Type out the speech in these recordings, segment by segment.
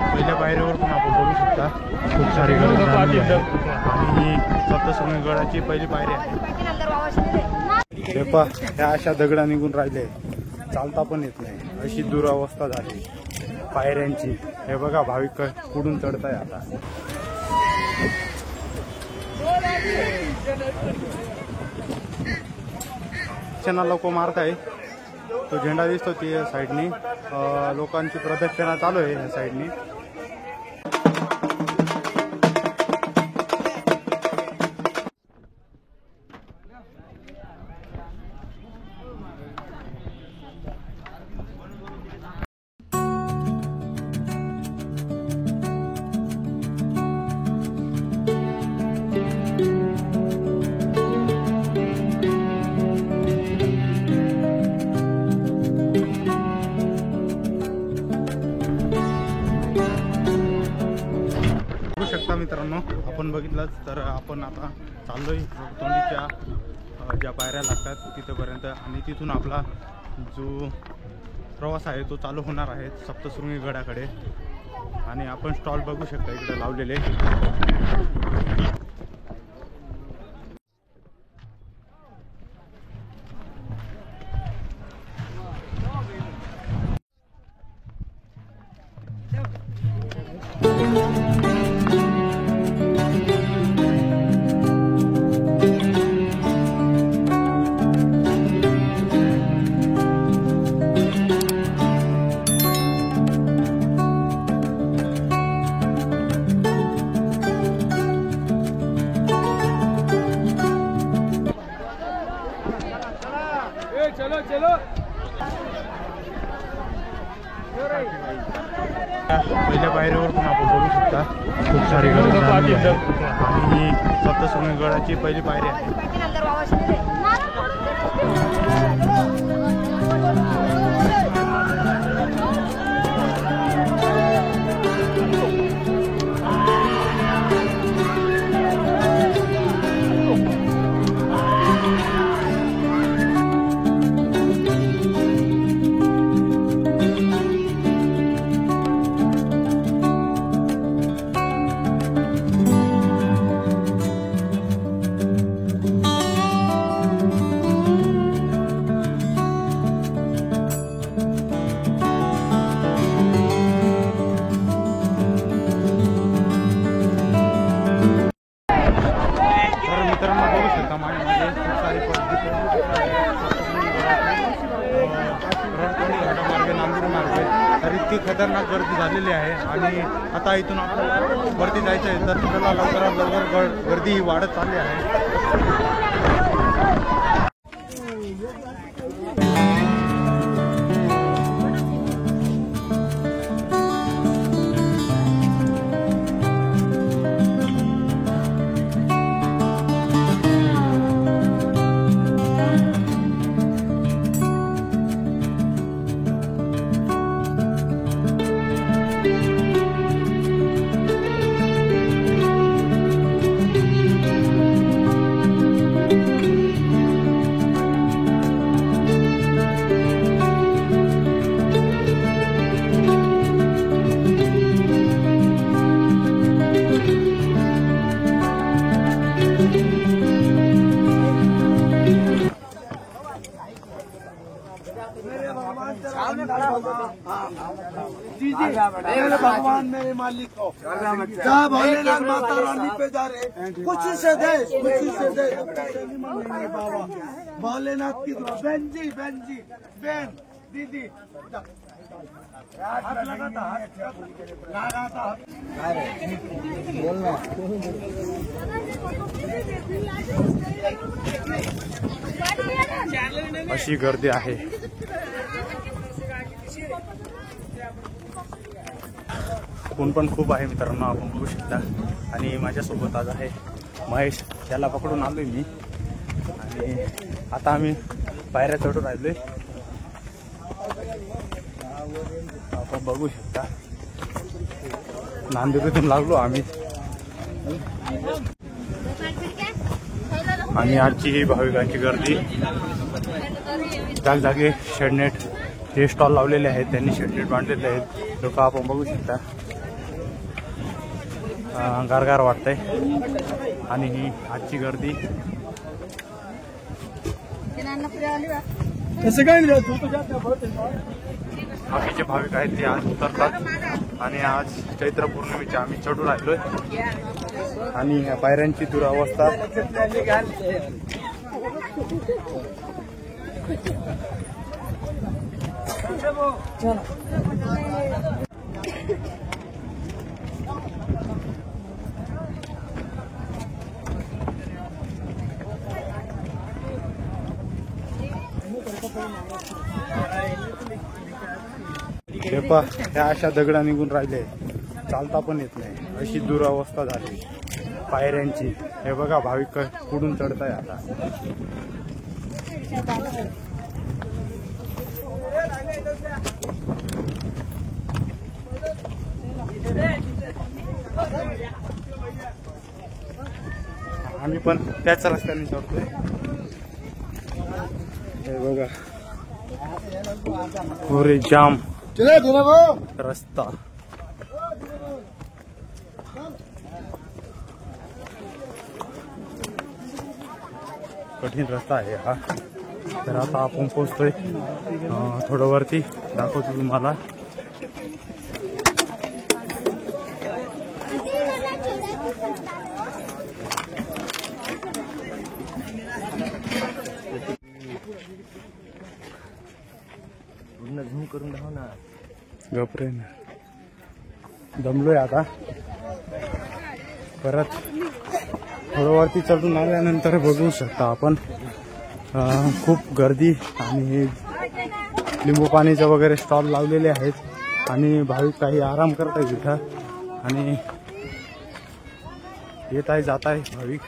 पहिल्या पायरीवर पण आपण बघू शकता खूप सारी गर्दी झालेली आहे आणि सप्तशृंगी पहिली पायरी आहे। हे पहा त्या अशा दगडा निघून राहिले, चालता पण येत नाही, अशी दुरावस्था झाली पायऱ्यांची। हे बघा भाविक कुठून चढताय आता। चना लोक मारताय, तो झेंडा दिसतो ती साईडनी, लोकांची प्रदक्षिणा चालू आहे या साईडनी। मित्रांनो आपण बघितलंच तर आपण आता चाललोय तोंडीच्या ज्या पायऱ्या लागतात तिथपर्यंत आणि तिथून आपला जो प्रवास आहे तो चालू होणार आहे सप्तशृंगी गडाकडे। आणि आपण स्टॉल बघू शकता इकडे लावलेले। पहिल्या पायरीवर पण आपण बघू शकता खूप सारी गर्दी झालेली आहे आणि सप्तशृंगी पहिली पायरी आहे। तर इतकी खतरनाक गर्दी झालेली आहे आणि आता इथून आपल्याला वरती जायचं आहे तर आपल्याला लवकरात लवकर गर्दी वाढत चालली आहे। मेरे भगवान मेरे मालिक को जा भोलेनाथ माता रानी पे जा रहे खुशी से दे बाबा भोलेनाथ की दुआ। बहन जी बहन दीदी हाथ लगाता बोलना अशी गर्दी आहे। ऊन पण खूप आहे मित्रांनो, आपण बघू शकता। आणि माझ्यासोबत आज आहे महेश, त्याला पकडून आलोय मी आणि आता आम्ही पायऱ्या चढून राहिलोय। आपण बघू शकता नांदेडून लागलो आम्ही। आणि आजची ही भाविकांची गर्दी जागजागी शेडनेट जे स्टॉल लावलेले आहेत त्यांनी शेडनेट बांधलेले आहेत. लोक आपण बघू शकता गारगार वाटतंय. आणि ही आजची गर्दी बाकीचे भाविक आहेत ते आज उतरतात आणि आज चैत्र पौर्णिमेचे आम्ही चढू राहिलोय. आणि ह्या पायऱ्यांची दुरावस्था पहा ह्या अशा दगडा निघून राहिले, चालता पण येत नाही, अशी दुरावस्था झाली पायऱ्यांची. हे बघा भाविक कुठून चढताय आता. आम्ही पण त्याच रस्त्याने चढतोय. हे बघा पुरे जाम रस्ता. कठीण रस्ता आहे हा. तर आता आपण पोहोचतोय थोडं वरती, दाखवतो तुम्हाला. झूम करून दाखव ना. गपरे दमलोय आता. परत थोडं वरती चढून आल्यानंतर बघू शकता आपण खूप गर्दी आणि लिंबू पाणीचे वगैरे स्टॉल लावलेले आहेत आणि भाविक काही आराम करत आहेत इथं आणि येत आहे जात आहे भाविक.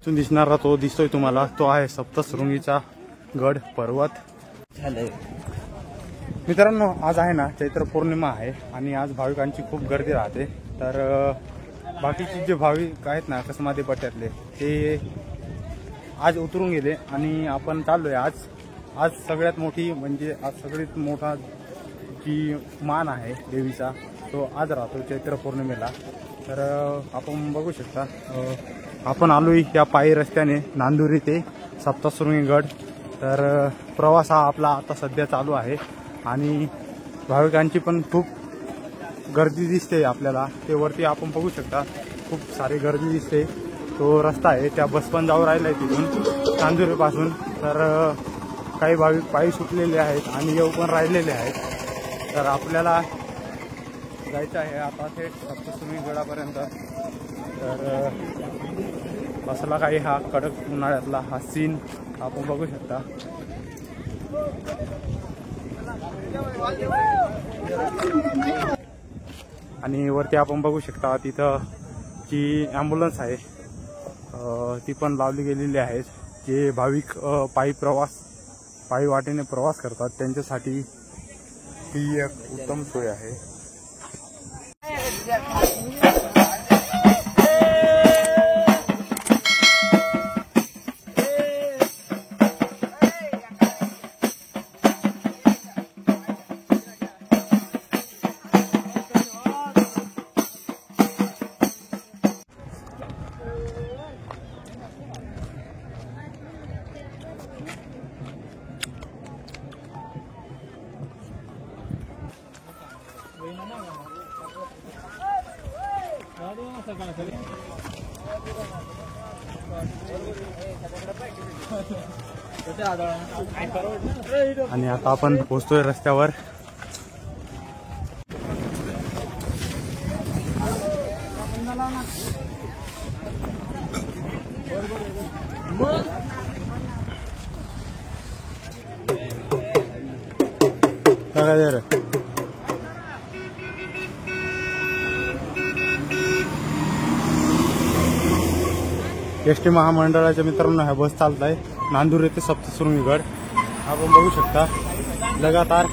दिसणारा तो दिसतोय तुम्हाला, तो आहे सप्तशृंगीचा गड पर्वत. मित्रांनो आज आहे ना चैत्र पौर्णिमा आहे आणि आज भाविकांची खूप गर्दी राहते. तर बाकीचे जे भाविक आहेत ना कसमादी पट्ट्यातले ते आज उतरून गेले आणि आपण चाललोय आज सगळ्यात मोठी म्हणजे आज सगळ्यात मोठा जी मान आहे देवीचा तो आज राहतो चैत्र पौर्णिमेला. तर आपण बघू शकता आपण आलोय या पायी रस्त्याने नांदुरी ते सप्तशृंगी गड. तर प्रवास हा आपला आता सध्या चालू आहे आणि भाविकांची पण खूप गर्दी दिसते आपल्याला. ते वरती आपण बघू शकता खूप सारी गर्दी दिसते. तो रस्ता आहे त्या बस पण जाऊ राहिला आहे तिथून नांदुरीपासून. तर काही भाविक पायी सुटलेले आहेत आणि येऊ पण राहिलेले आहेत. तर आपल्याला जायचं आहे आता थेट सप्तशृंगी गडापर्यंत. तर असला काही हा कडक उन्हाळ्यातला हा सीन आपण बघू शकता. आणि वरती आपण बघू शकता तिथं जी ॲम्ब्युलन्स आहे ती पण लावली गेलेली आहे. जे भाविक पायी वाटेने प्रवास करतात त्यांच्यासाठी ही एक उत्तम सोय आहे. आणि आता आपण पोहोचतोय रस्त्यावर. एसटी महामंडळाच्या मित्रांनो ह्या बस चालत आहे नांदुरी ते सप्तशृंगी गड. आपण बघू शकता लगातार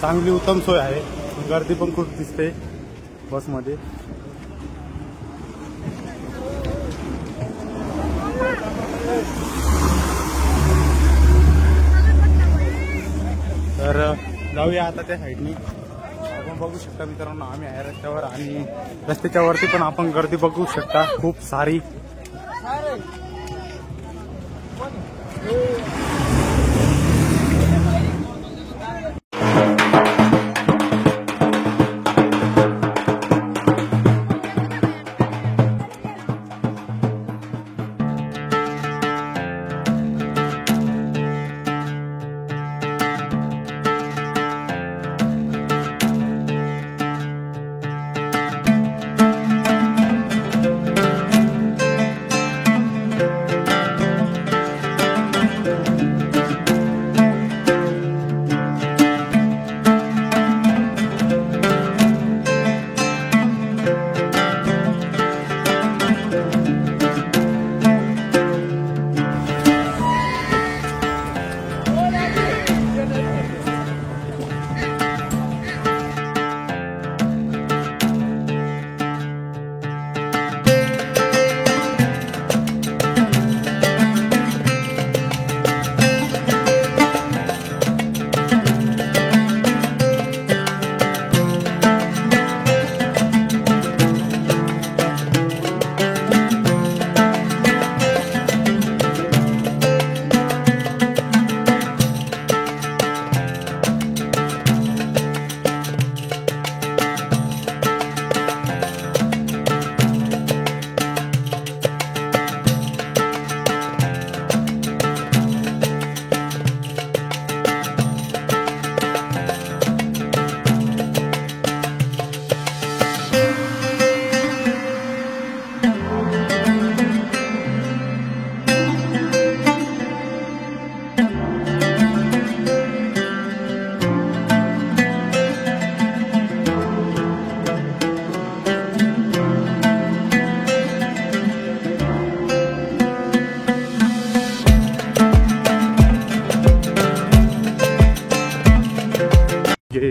चांगली उत्तम सोय आहे. गर्दी पण खूप दिसते बसमध्ये. तर जाऊया आता त्या साईडनी. आपण बघू शकता मित्रांनो, आम्ही आहे रस्त्यावर आणि रस्त्याच्या वरती पण आपण गर्दी बघू शकता खूप सारी.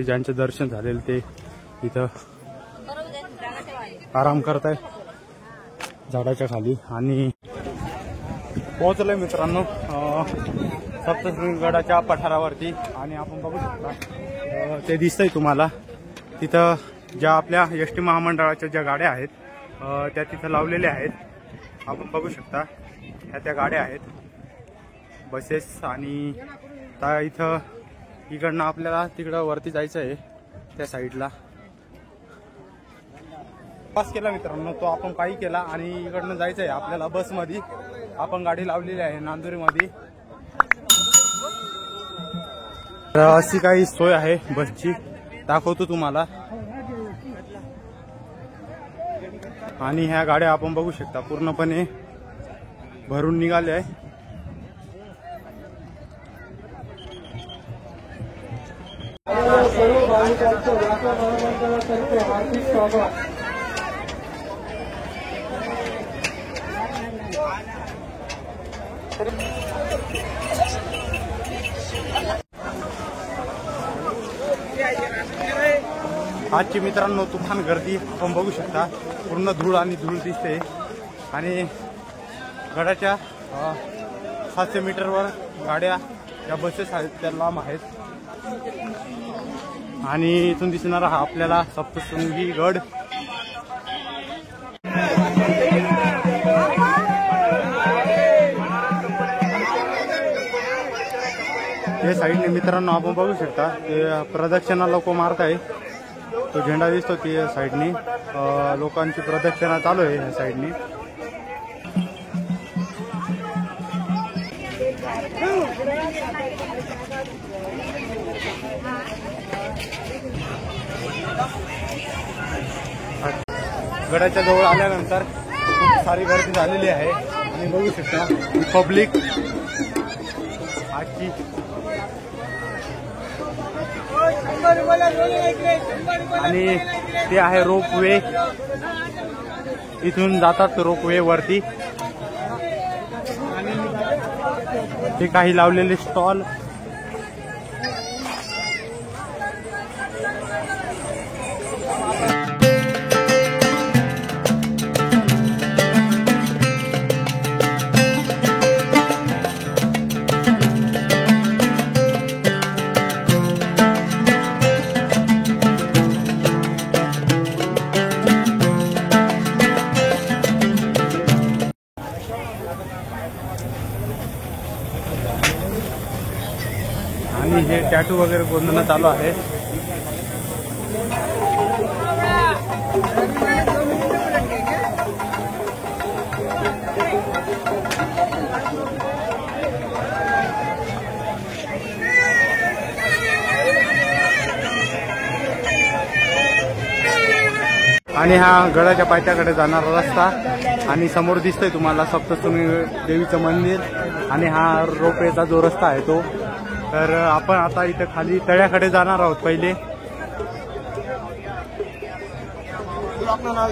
ज्यांचे दर्शन झालेले ते इथं आराम करताय झाडाच्या खाली. आणि पोहोचलोय मित्रांनो सप्तशृंगगडाच्या पठारावरती. आणि आपण बघू शकता ते दिसतंय तुम्हाला तिथं ज्या आपल्या एसटी महामंडळाच्या ज्या गाड्या आहेत त्या तिथं लावलेल्या आहेत. आपण बघू शकता ह्या त्या गाड्या आहेत बसेस. आणि इथं इकडनं आपल्याला तिकडं वरती जायचं आहे त्या साईडला. पास केला मित्रांनो तो आपण काही केला आणि इकडनं जायचं आहे आपल्याला बसमध्ये. आपण गाडी लावलेली आहे नांदुरीमध्ये. तर अशी काही सोय आहे बसची, दाखवतो तुम्हाला. आणि ह्या गाड्या आपण बघू शकता पूर्णपणे भरून निघाल्या आहे. सर्व भाविकांचं व्यापार महामंडळातर्फे हार्दिक स्वागत. आजची मित्रांनो तुफान गर्दी आपण बघू शकता. पूर्ण धूळ आणि धूळ दिसते. आणि गडाच्या 700 मीटरवर गाड्या या बसेस आहेत त्या लांब आहेत. आणि इथून दिसणारा हा आपल्याला सप्तशृंगी गड. या साईडने मित्रांनो आपण बघू शकता ते प्रदक्षिणा लोक मारत आहे. तो झेंडा दिसतो की साईडनी लोकांची प्रदक्षिणा चालू आहे या साईडनी. गडाच्या जवळ आल्यानंतर खूप सारी गर्दी झालेली आहे. आणि बघू शकता पब्लिक आजची. आणि ते आहे रोपवे. इथून जातात रोपवे वरती. ते काही लावलेले स्टॉल. आणि हे टॅटू वगैरे बनवणं चालू आहे. आणि हा गडाच्या पायथ्याकडे जाणारा रस्ता आणि समोर दिसतंय तुम्हाला सप्तशृंगी देवीचं मंदिर आणि हा रोपवेचा जो रस्ता आहे तो. तर आपण आता इथं खाली तळ्याकडे जाणार आहोत. पहिले आपलं नाव